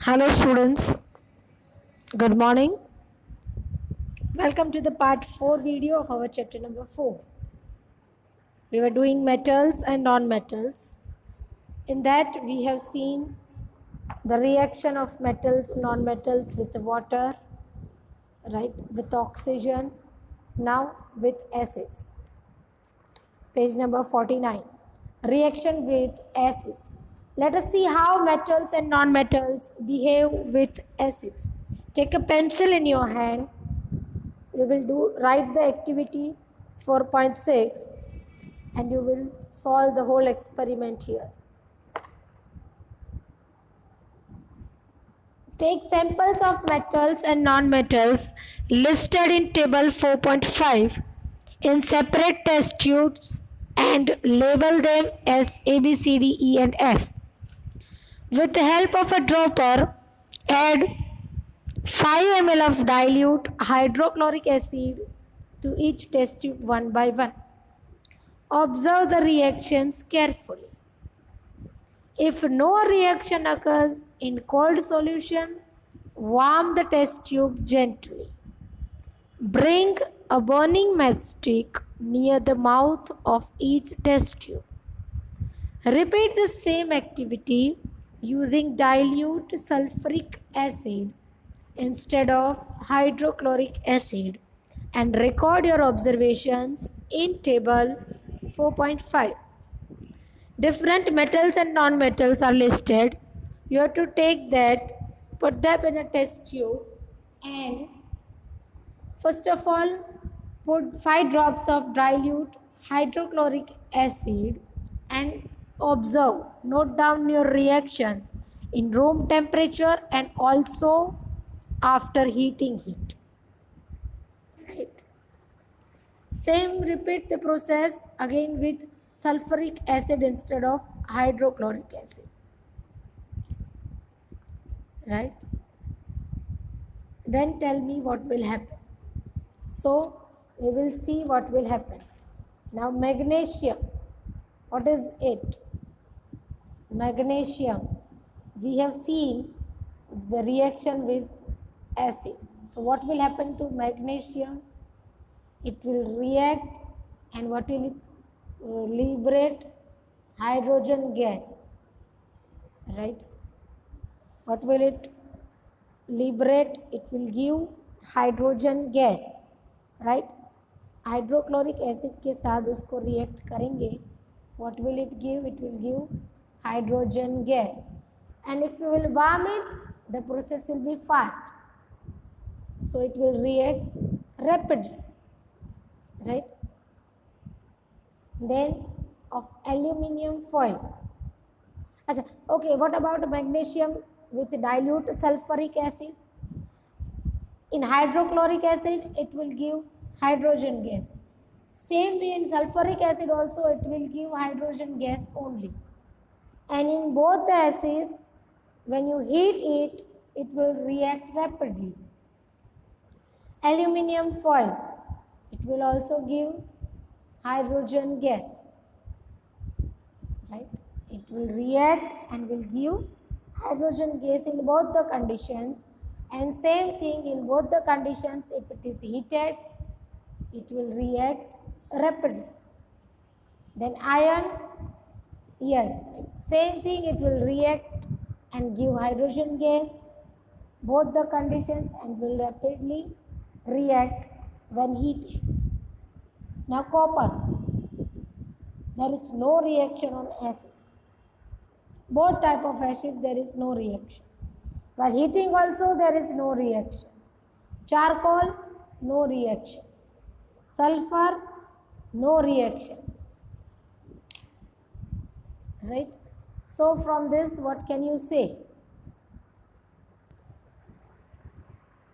Hello students, good morning. Welcome to the part 4 video of our chapter number 4. We were doing metals and non-metals. In that we have seen the reaction of metals, non-metals with water, right, with oxygen, now with acids. Page number 49. Reaction with acids. Let us see how metals and non-metals behave with acids. Take a pencil in your hand. We will write the activity 4.6 and you will solve the whole experiment here. Take samples of metals and non-metals listed in table 4.5 in separate test tubes and label them as A, B, C, D, E and F. With the help of a dropper, add 5 ml of dilute hydrochloric acid to each test tube one by one. Observe the reactions carefully. If no reaction occurs in cold solution, warm the test tube gently. Bring a burning matchstick near the mouth of each test tube. Repeat the same activity using dilute sulfuric acid instead of hydrochloric acid and record your observations in table 4.5. Different metals and non-metals are listed. You have to take that, put them in a test tube and first of all put 5 drops of dilute hydrochloric acid and observe, note down your reaction in room temperature and also after heating it. Right. Same, repeat the process again with sulfuric acid instead of hydrochloric acid. Right. Then tell me what will happen. So we will see what will happen. Now magnesium. What is it? Magnesium. We have seen the reaction with acid. So what will happen to magnesium? It will react and what will it liberate? Hydrogen gas. Right? What will it liberate? It will give hydrogen gas. Right? Hydrochloric acid के साथ उसको react करेंगे. What will it give? It will give hydrogen gas. And if you will warm it, the process will be fast. So it will react rapidly. Right? Then of aluminium foil. Okay, what about magnesium with dilute sulfuric acid? In hydrochloric acid, it will give hydrogen gas. Same way in sulfuric acid also, it will give hydrogen gas only. And in both the acids, when you heat it, it will react rapidly. Aluminium foil, it will also give hydrogen gas. Right? It will react and will give hydrogen gas in both the conditions. And same thing in both the conditions, if it is heated, it will react rapidly. Then iron, yes, same thing, it will react and give hydrogen gas, both the conditions, and will rapidly react when heated. Now copper, there is no reaction on acid. Both type of acid there is no reaction. While heating also there is no reaction. Charcoal, no reaction. Sulfur, no reaction. Right? So from this, what can you say?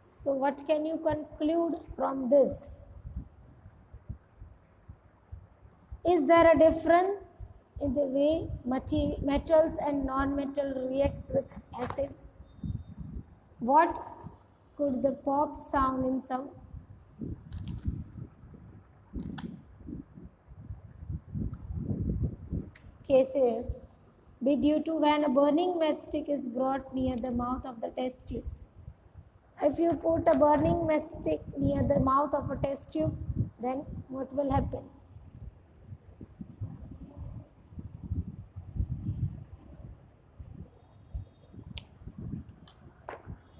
So what can you conclude from this? Is there a difference in the way metals and non-metal reacts with acid? What could the pop sound in some cases? be due to when a burning matchstick is brought near the mouth of the test tubes. If you put a burning matchstick near the mouth of a test tube, then what will happen?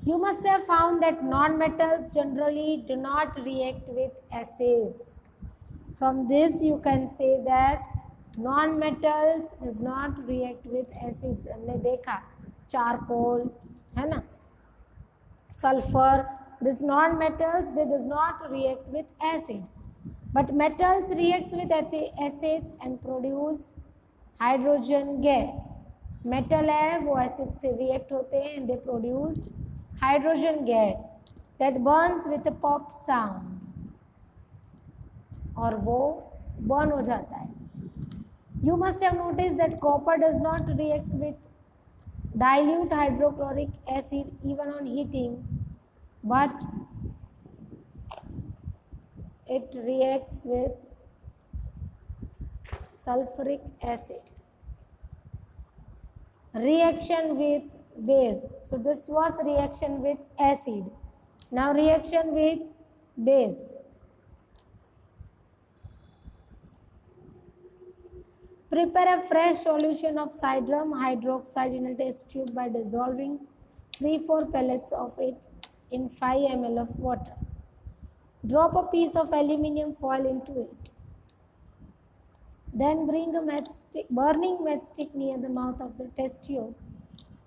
You must have found that non-metals generally do not react with acids. From this you can say that non-metals does not react with acids. हमने देखा charcoal है ना, sulfur, these non-metals they does not react with acid, but metals reacts with acids and produce hydrogen gas. Metal है वो acid से react होते हैं and they produce hydrogen gas that burns with a pop sound, और वो burn हो जाता है. You must have noticed that copper does not react with dilute hydrochloric acid even on heating, but it reacts with sulfuric acid. Reaction with base. So this was reaction with acid. Now reaction with base. Prepare a fresh solution of sodium hydroxide in a test tube by dissolving 3-4 pellets of it in 5 ml of water. Drop a piece of aluminium foil into it. Then bring a burning matchstick near the mouth of the test tube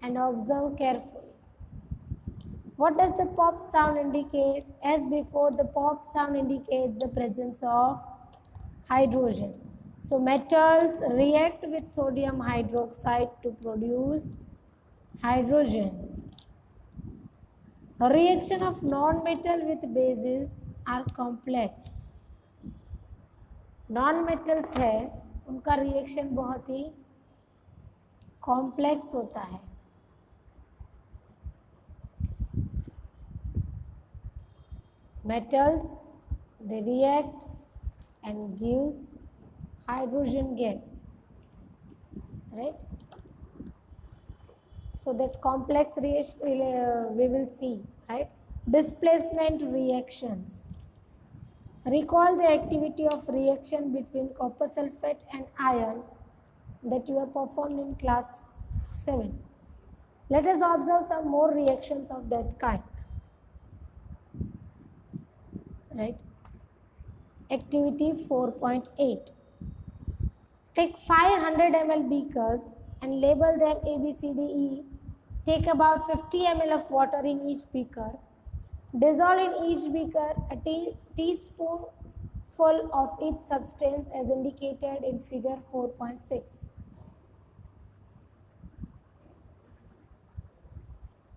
and observe carefully. What does the pop sound indicate? As before, the pop sound indicates the presence of hydrogen. So metals react with sodium hydroxide to produce hydrogen. A reaction of non-metal with bases are complex. Non-metals है उनका reaction बहुत ही complex होता है. Metals they react and gives hydrogen gas, right? So that complex reaction we will see, right? Displacement reactions. Recall the activity of reaction between copper sulfate and iron that you have performed in class 7. Let us observe some more reactions of that kind, right? Activity 4.8. Take 500 ml beakers and label them A, B, C, D, E. Take about 50 ml of water in each beaker. Dissolve in each beaker a teaspoonful of each substance as indicated in figure 4.6.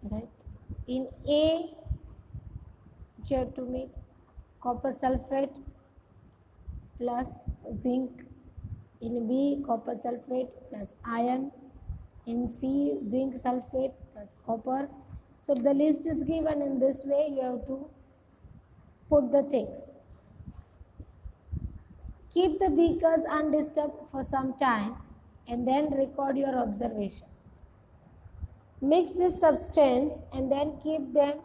Right? In A, you have to make copper sulfate plus zinc. In B, copper sulfate plus iron. In C, zinc sulfate plus copper. So the list is given in this way. You have to put the things. Keep the beakers undisturbed for some time and then record your observations. Mix this substance and then keep them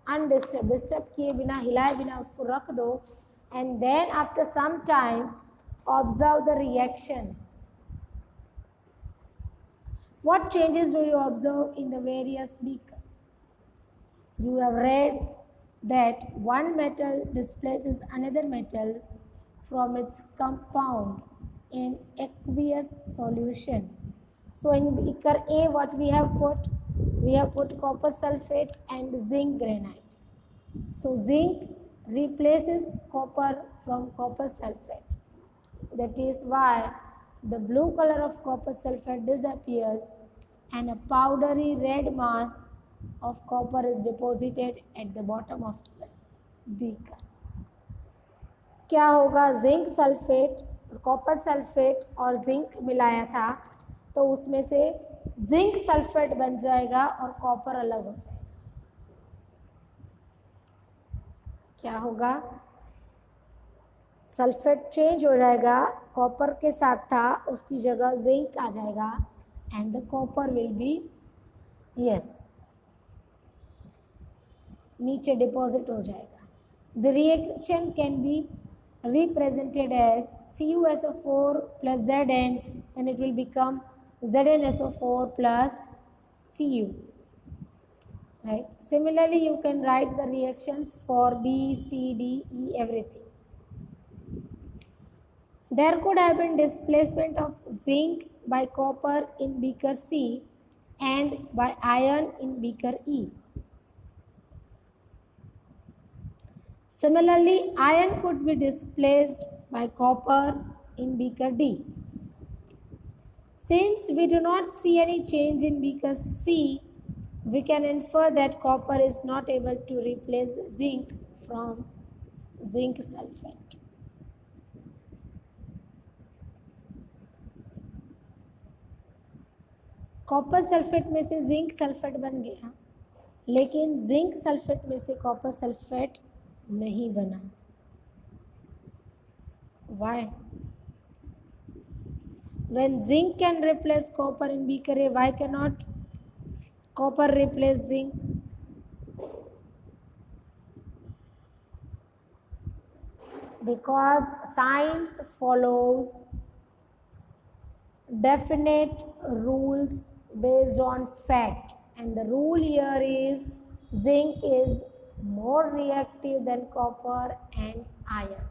undisturbed. Disturb किए बिना हिलाए बिना उसको रख दो and then after some time observe the reactions. What changes do you observe in the various beakers? You have read that one metal displaces another metal from its compound in aqueous solution. So in beaker A, what we have put? We have put copper sulfate and zinc granite. So zinc replaces copper from copper sulfate. That is why the blue color of copper sulfate disappears and a powdery red mass of copper is deposited at the bottom of the beaker. क्या होगा? Zinc sulphate, copper sulphate और zinc मिलाया था तो उसमें से zinc sulphate बन जाएगा और कॉपर अलग हो जाएगा. क्या होगा? सल्फेट चेंज हो जाएगा, कॉपर के साथ था उसकी जगह जिंक आ जाएगा and the copper will be, yes, नीचे डिपॉजिट हो जाएगा. The reaction can be represented as CuSO4 plus Zn, and it will become ZnSO4 plus Cu. Right. Similarly, you can write the reactions for B, C, D, E, everything. There could have been displacement of zinc by copper in beaker C and by iron in beaker E. Similarly, iron could be displaced by copper in beaker D. Since we do not see any change in beaker C, we can infer that copper is not able to replace zinc from zinc sulfate. Copper sulphate में से zinc sulphate बन गया, लेकिन zinc sulphate में से copper sulphate नहीं बना. Why? When zinc can replace copper in beaker A, why cannot copper replace zinc? Because science follows definite rules based on fact, and the rule here is zinc is more reactive than copper and iron.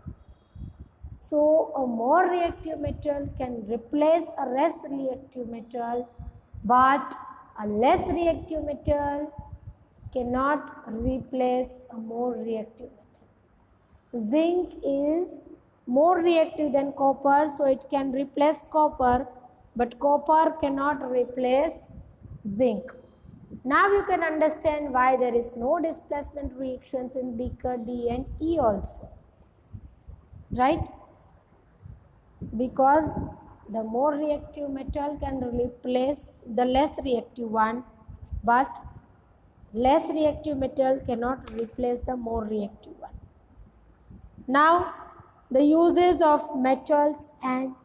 So a more reactive metal can replace a less reactive metal, but a less reactive metal cannot replace a more reactive metal. Zinc is more reactive than copper, so it can replace copper, but copper cannot replace zinc. Now you can understand why there is no displacement reactions in beaker D and E also, right? Because the more reactive metal can replace the less reactive one, but less reactive metal cannot replace the more reactive one. Now the uses of metals and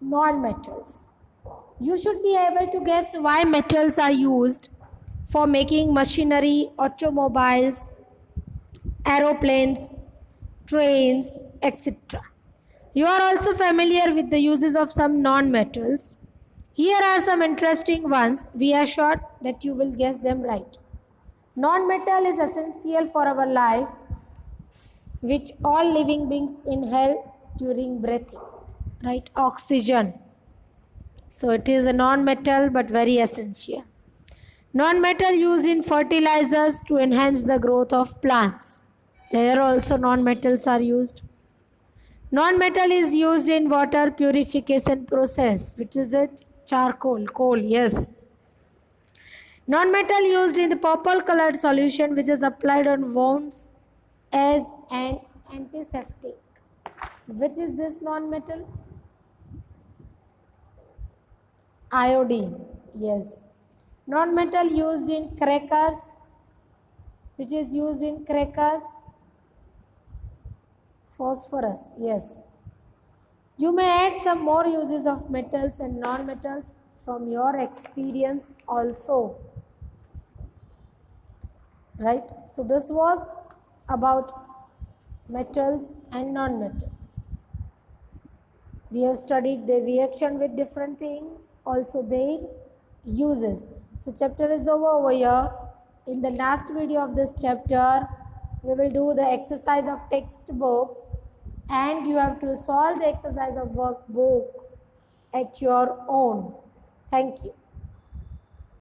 non-metals. You should be able to guess why metals are used for making machinery, automobiles, aeroplanes, trains, etc. You are also familiar with the uses of some non-metals. Here are some interesting ones. We are sure that you will guess them right. Non-metal is essential for our life, which all living beings inhale during breathing, right? Oxygen. So it is a non-metal but very essential. Non-metal used in fertilizers to enhance the growth of plants. There also non-metals are used. Non-metal is used in water purification process, which is it? Charcoal, coal, yes. Non-metal used in the purple colored solution which is applied on wounds as an antiseptic. Which is this non-metal? Iodine, yes. Non-metal used in crackers, which is used in crackers? Phosphorus, yes. You may add some more uses of metals and non-metals from your experience also, right? So this was about metals and non-metals. We have studied their reaction with different things, also their uses. So chapter is over here. In the last video of this chapter, we will do the exercise of textbook, and you have to solve the exercise of workbook at your own. Thank you.